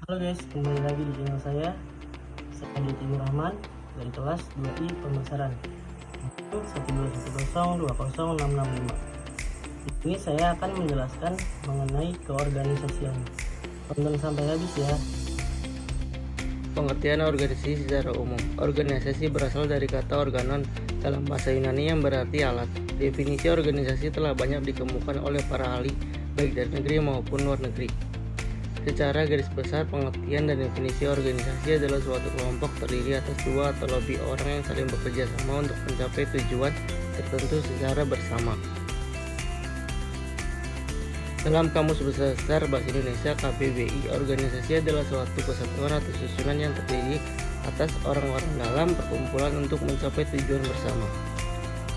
Halo guys, kembali lagi di channel saya. Saya Aditya Rahman dari kelas 2I Pemasaran 121020665. Ini saya akan menjelaskan mengenai keorganisasian. Tonton sampai habis ya. Pengertian organisasi secara umum. Organisasi berasal dari kata organon dalam bahasa Yunani yang berarti alat. Definisi organisasi telah banyak dikemukakan oleh para ahli, baik dari negeri maupun luar negeri. Secara garis besar, pengertian dan definisi organisasi adalah suatu kelompok terdiri atas dua atau lebih orang yang saling bekerja sama untuk mencapai tujuan tertentu secara bersama. Dalam Kamus Besar Bahasa Indonesia KBBI, organisasi adalah suatu kesatuan atau susunan yang terdiri atas orang-orang dalam perkumpulan untuk mencapai tujuan bersama.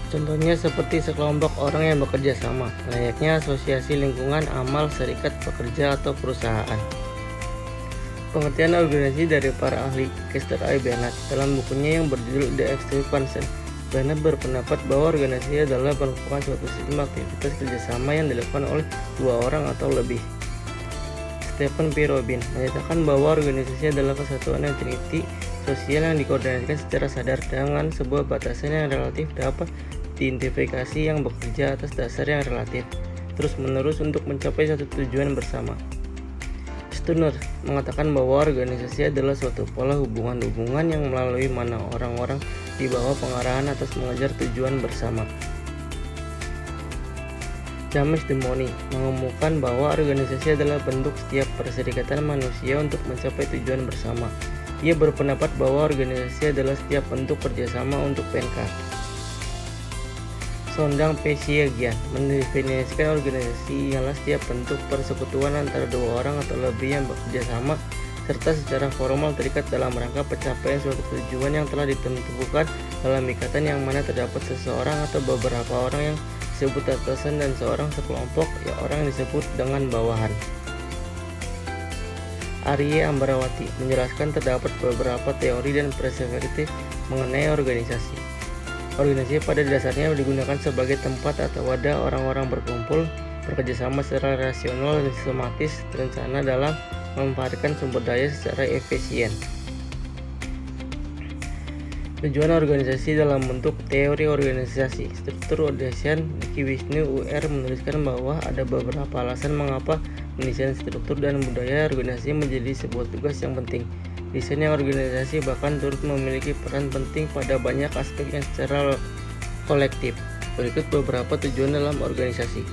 Contohnya seperti sekelompok orang yang bekerja sama, layaknya asosiasi lingkungan, amal, serikat pekerja, atau perusahaan. Pengertian organisasi dari para ahli. Kester I. Bernard dalam bukunya yang berjudul The Expansion, Bernard berpendapat bahwa organisasi adalah merupakan suatu sistem aktivitas kerjasama yang dilakukan oleh dua orang atau lebih. Stephen P. Robin menyatakan bahwa organisasi adalah kesatuan entiti sosial yang dikoordinasikan secara sadar dengan sebuah batasan yang relatif dapat diidentifikasi yang bekerja atas dasar yang relatif terus-menerus untuk mencapai satu tujuan bersama. Stirner mengatakan bahwa organisasi adalah suatu pola hubungan-hubungan yang melalui mana orang-orang di bawah pengarahan atas mengejar tujuan bersama. James Demoni mengemukakan bahwa organisasi adalah bentuk setiap perserikatan manusia untuk mencapai tujuan bersama. Ia berpendapat bahwa organisasi adalah setiap bentuk kerjasama untuk PNK. Sondang P. Siagian mendefinisikan organisasi ialah setiap bentuk persekutuan antara dua orang atau lebih yang bekerja sama serta secara formal terikat dalam rangka pencapaian suatu tujuan yang telah ditentukan dalam ikatan yang mana terdapat seseorang atau beberapa orang yang disebut atasan dan seorang sekelompok orang yang disebut dengan bawahan. Arye Ambarawati menjelaskan terdapat beberapa teori dan perspektif mengenai organisasi. Organisasi pada dasarnya digunakan sebagai tempat atau wadah orang-orang berkumpul, bekerjasama secara rasional dan sistematis, terencana dalam memanfaatkan sumber daya secara efisien. Tujuan organisasi dalam bentuk teori organisasi. Struktur organisasi. Diki Wisnu UR menuliskan bahwa ada beberapa alasan mengapa mendesain struktur dan budaya organisasi menjadi sebuah tugas yang penting. Desain organisasi bahkan turut memiliki peran penting pada banyak aspek yang secara kolektif. Berikut beberapa tujuan dalam organisasi.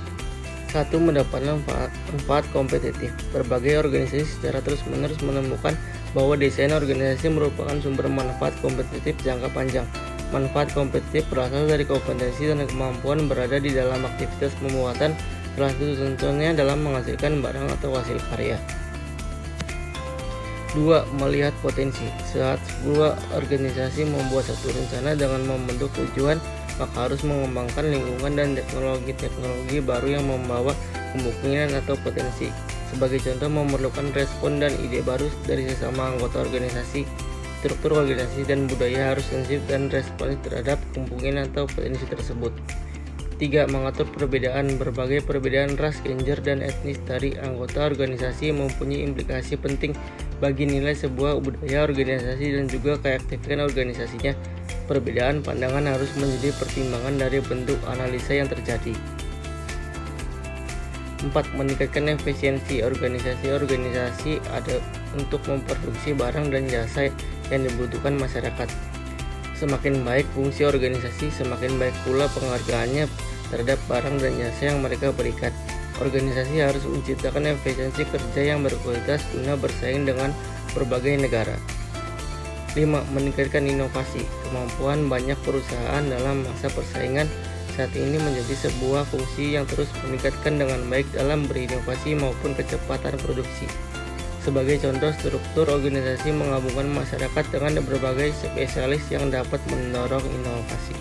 1. Mendapatkan manfaat kompetitif. Berbagai organisasi secara terus-menerus menemukan bahwa desain organisasi merupakan sumber manfaat kompetitif jangka panjang. Manfaat kompetitif berasal dari kompetensi dan kemampuan berada di dalam aktivitas pembuatan, salah satu contohnya dalam menghasilkan barang atau hasil karya. 2. Melihat potensi. Saat sebuah organisasi membuat satu rencana dengan membentuk tujuan, maka harus mengembangkan lingkungan dan teknologi baru yang membawa kemungkinan atau potensi. Sebagai contoh, memerlukan respon dan ide baru dari sesama anggota organisasi. Struktur organisasi dan budaya harus sensitif dan responsif terhadap kemungkinan atau potensi tersebut. 3. Mengatur perbedaan. Berbagai perbedaan ras, gender, dan etnis dari anggota organisasi mempunyai implikasi penting bagi nilai sebuah budaya organisasi dan juga keaktifan organisasinya. Perbedaan pandangan harus menjadi pertimbangan dari bentuk analisa yang terjadi. 4. Meningkatkan efisiensi organisasi. Organisasi ada untuk memproduksi barang dan jasa yang dibutuhkan masyarakat. Semakin baik fungsi organisasi, semakin baik pula penghargaannya terhadap barang dan jasa yang mereka berikan. Organisasi harus menciptakan efisiensi kerja yang berkualitas guna bersaing dengan berbagai negara. 5. Meningkatkan inovasi. Kemampuan banyak perusahaan dalam masa persaingan saat ini menjadi sebuah fungsi yang terus meningkatkan dengan baik dalam berinovasi maupun kecepatan produksi. Sebagai contoh, struktur organisasi menggabungkan masyarakat dengan berbagai spesialis yang dapat mendorong inovasi.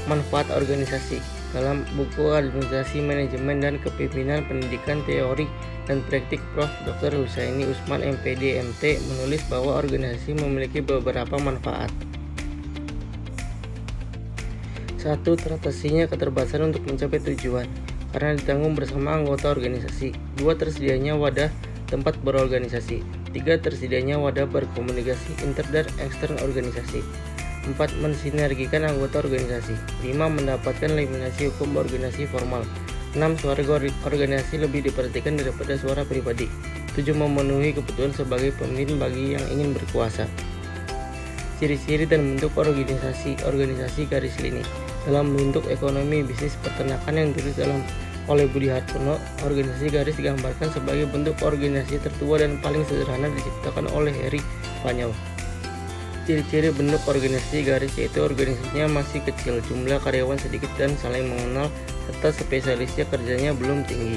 Manfaat organisasi. Dalam buku Administrasi Manajemen dan Kepemimpinan Pendidikan Teori dan Praktik Prof. Dr. Husaini Usman MPD MT menulis bahwa organisasi memiliki beberapa manfaat. 1. Teratasinya keterbatasan untuk mencapai tujuan karena ditanggung bersama anggota organisasi. 2. Tersedianya wadah tempat berorganisasi. 3. Tersedianya wadah berkomunikasi inter dan eksternal organisasi. 4. Mensinergikan anggota organisasi. 5. Mendapatkan legitimasi hukum organisasi formal. 6. Suara organisasi lebih diperhatikan daripada suara pribadi. 7. Memenuhi kebutuhan sebagai pemimpin bagi yang ingin berkuasa. Ciri-ciri dan bentuk organisasi garis lini. Dalam bentuk ekonomi bisnis peternakan yang ditulis oleh Budi Hartono, organisasi garis digambarkan sebagai bentuk organisasi tertua dan paling sederhana diciptakan oleh Harry Spanyol. Ciri-ciri bentuk organisasi garis yaitu organisasinya masih kecil, jumlah karyawan sedikit dan saling mengenal, serta spesialisnya kerjanya belum tinggi.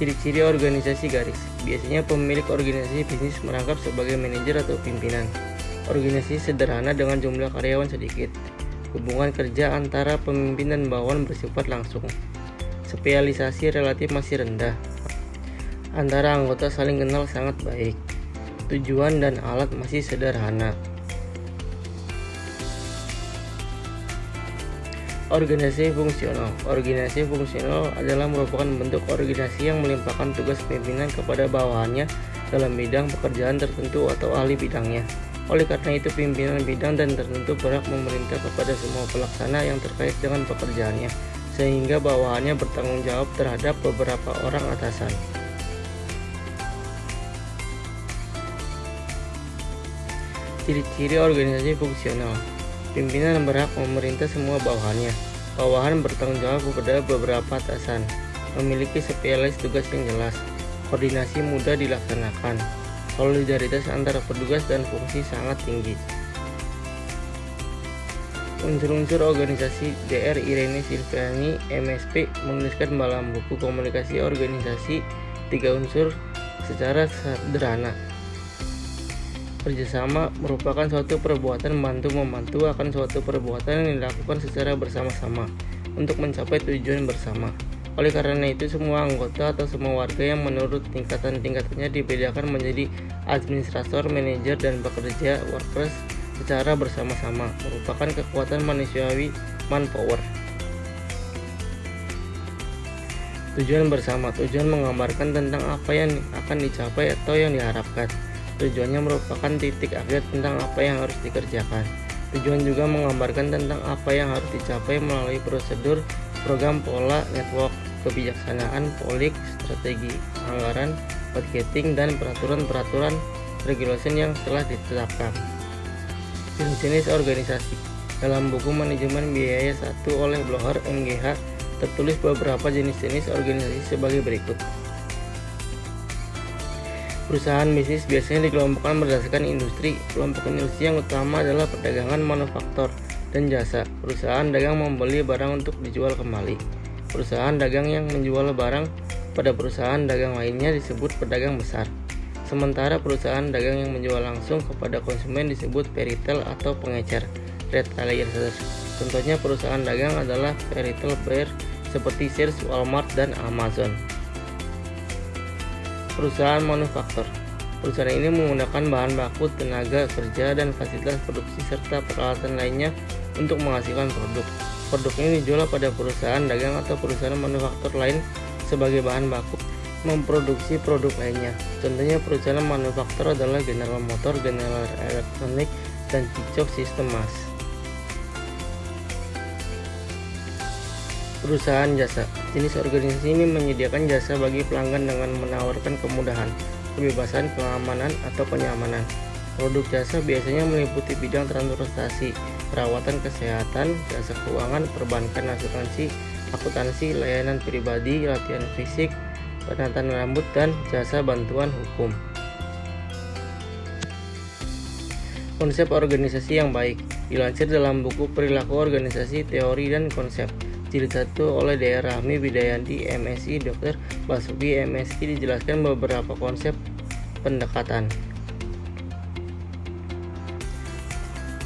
Ciri-ciri organisasi garis. Biasanya pemilik organisasi bisnis merangkap sebagai manajer atau pimpinan. Organisasi sederhana dengan jumlah karyawan sedikit. Hubungan kerja antara pemimpin dan bawahan bersifat langsung. Spesialisasi relatif masih rendah. Antara anggota saling kenal sangat baik. Tujuan dan alat masih sederhana. Organisasi fungsional. Organisasi fungsional adalah merupakan bentuk organisasi yang melimpahkan tugas pimpinan kepada bawahannya dalam bidang pekerjaan tertentu atau ahli bidangnya. Oleh karena itu, pimpinan bidang dan tertentu berhak memerintah kepada semua pelaksana yang terkait dengan pekerjaannya, sehingga bawahannya bertanggung jawab terhadap beberapa orang atasan. Ciri-ciri organisasi fungsional. Pimpinan berhak memerintah semua bawahannya. Bawahan bertanggung jawab kepada beberapa atasan. Memiliki spesialis tugas yang jelas. Koordinasi mudah dilaksanakan. Solidaritas antara petugas dan fungsi sangat tinggi. Unsur-unsur organisasi. Dr. Irene Silviani, MSP, menuliskan dalam buku Komunikasi Organisasi 3 unsur secara sederhana. Kerjasama merupakan suatu perbuatan bantu-membantu akan suatu perbuatan yang dilakukan secara bersama-sama untuk mencapai tujuan bersama. Oleh karena itu, semua anggota atau semua warga yang menurut tingkatannya dibedakan menjadi administrator, manajer, dan pekerja workers secara bersama-sama merupakan kekuatan manusiawi manpower. Tujuan bersama. Tujuan menggambarkan tentang apa yang akan dicapai atau yang diharapkan. Tujuannya merupakan titik akhir tentang apa yang harus dikerjakan. Tujuan juga menggambarkan tentang apa yang harus dicapai melalui prosedur, program, pola, network, kebijaksanaan, polik, strategi, anggaran, budgeting, dan peraturan-peraturan regulation yang telah ditetapkan. Jenis organisasi. Dalam buku Manajemen Biaya 1 oleh Blocher, MGH, tertulis beberapa jenis-jenis organisasi sebagai berikut. Perusahaan bisnis biasanya dikelompokkan berdasarkan industri. Kelompok industri yang utama adalah perdagangan, manufaktur, dan jasa. Perusahaan dagang membeli barang untuk dijual kembali. Perusahaan dagang yang menjual barang pada perusahaan dagang lainnya disebut pedagang besar. Sementara perusahaan dagang yang menjual langsung kepada konsumen disebut peritel atau pengecer, retailer. Contohnya perusahaan dagang adalah retail buyer seperti Sears, Walmart, dan Amazon. Perusahaan manufaktur. Perusahaan ini menggunakan bahan baku, tenaga kerja, dan fasilitas produksi serta peralatan lainnya untuk menghasilkan produk. Produk ini dijual pada perusahaan dagang atau perusahaan manufaktur lain sebagai bahan baku memproduksi produk lainnya. Contohnya perusahaan manufaktur adalah General Motor, General Electronic, dan Cicok Systems. Perusahaan jasa. Jenis organisasi ini menyediakan jasa bagi pelanggan dengan menawarkan kemudahan, kebebasan, keamanan, atau kenyamanan. Produk jasa biasanya meliputi bidang transportasi, perawatan kesehatan, jasa keuangan, perbankan, asuransi, akuntansi, layanan pribadi, latihan fisik, penataan rambut, dan jasa bantuan hukum. Konsep organisasi yang baik dilansir dalam buku Perilaku Organisasi, Teori dan Konsep Jilid 1 oleh Dr. Rahmi Widayanti, MSI, Dr. Basuki, MSI, dijelaskan beberapa konsep pendekatan.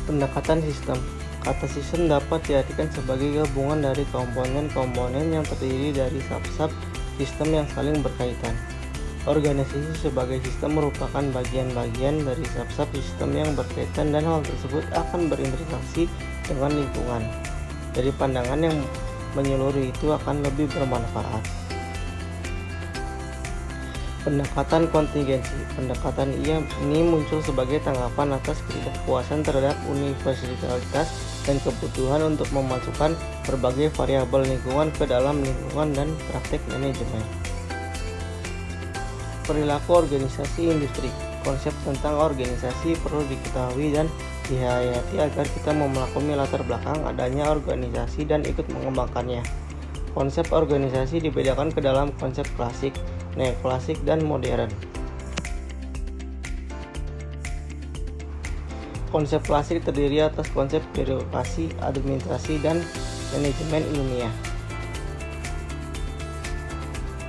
Pendekatan sistem. Kata sistem dapat diartikan sebagai gabungan dari komponen-komponen yang terdiri dari sub-sub sistem yang saling berkaitan. Organisasi sebagai sistem merupakan bagian-bagian dari sub-sub sistem yang berkaitan dan hal tersebut akan berinteraksi dengan lingkungan. Dari pandangan yang menyeluruh itu akan lebih bermanfaat. Pendekatan kontingensi. Pendekatan ini muncul sebagai tanggapan atas ketidakpuasan terhadap universalitas dan kebutuhan untuk memasukkan berbagai variabel lingkungan ke dalam lingkungan dan praktek manajemen. Perilaku organisasi industri. Konsep tentang organisasi perlu diketahui dan dihayati agar kita memaklumi latar belakang adanya organisasi dan ikut mengembangkannya. Konsep organisasi dibedakan ke dalam konsep klasik, neoklasik, dan modern. Konsep klasik terdiri atas konsep birokrasi, administrasi, dan manajemen ilmiah.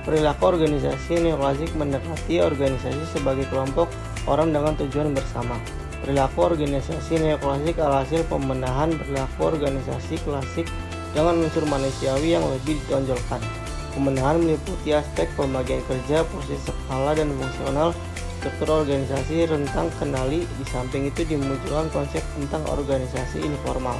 Perilaku organisasi neoklasik mendekati organisasi sebagai kelompok orang dengan tujuan bersama. Perilaku organisasi neoklasik alhasil pembenahan perilaku organisasi klasik dengan unsur manusiawi yang lebih ditonjolkan. Pembenahan meliputi aspek pembagian kerja, proses skala dan fungsional, struktur organisasi, rentang kendali. Di samping itu dimunculkan konsep tentang organisasi informal.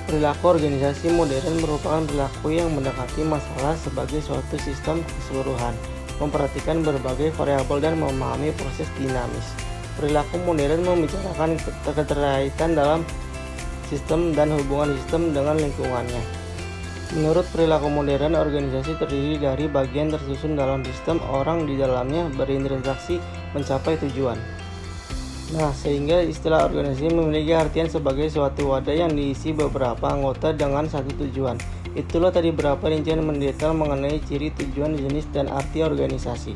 Perilaku organisasi modern merupakan perilaku yang mendekati masalah sebagai suatu sistem keseluruhan, memperhatikan berbagai variabel dan memahami proses dinamis. Perilaku modern membicarakan keterkaitan dalam sistem dan hubungan sistem dengan lingkungannya. Menurut perilaku modern, organisasi terdiri dari bagian tersusun dalam sistem, orang di dalamnya berinteraksi mencapai tujuan. Nah, sehingga istilah organisasi memiliki artian sebagai suatu wadah yang diisi beberapa anggota dengan satu tujuan. Itulah tadi beberapa rincian mendetail mengenai ciri, tujuan, jenis, dan arti organisasi.